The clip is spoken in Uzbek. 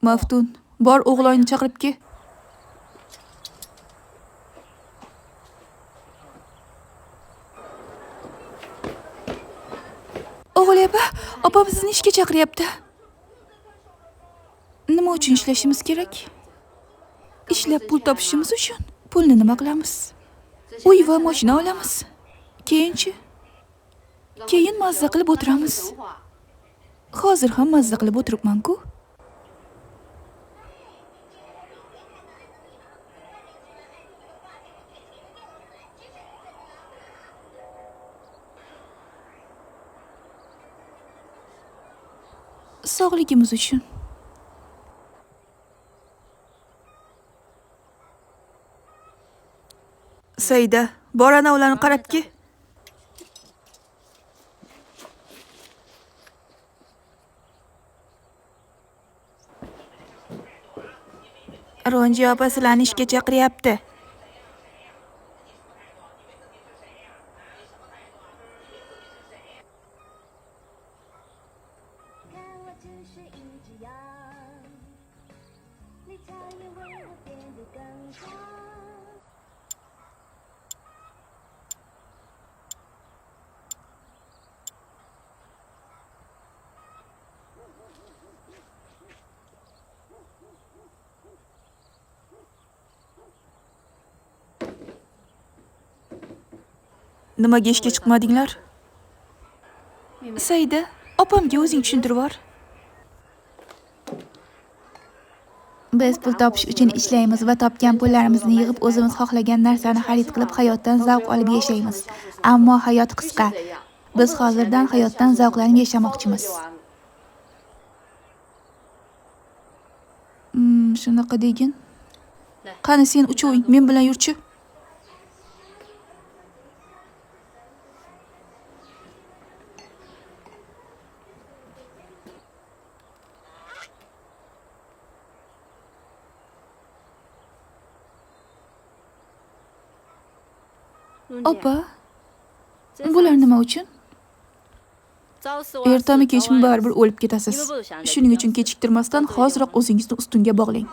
Maftun, bor o'g'loyni chaqirib ke. O'g'il opa, opam sizni ishga chaqiryapti. Nima uchun ishlashimiz kerak? Ishlab pul topishimiz uchun. Pulni nima qilamiz? Uy va mashina olamiz. Keyinchi? Keyin mazza qilib o'tiramiz. Hozir ham mazza qilib o'tiribman-ku. Sog'ligimiz uchun. Saida, bor ana ularni qarab ke. Ronji opa sizlarni ishga chaqiryapti. Nimaga ishga chiqmadinglar? Saida, opamga o'zing tushuntirib bor. Biz pul topish uchun ishlaymiz va topgan pullarimizni yig'ib o'zimiz xohlagan narsani xarid qilib hayotdan zavq olib yashaymiz. Ammo hayot qisqa. Biz hozirdan hayotdan zavqlanib yashamoqchimiz. Shunaqa degin. Qani sen uchoving men bilan yurchi? Opa, bular nima uchun? Ertami kechmi baribir o'lib ketasiz. Shuning uchun kechiktirmasdan hoziroq o'zingizni ustunga bog'lang.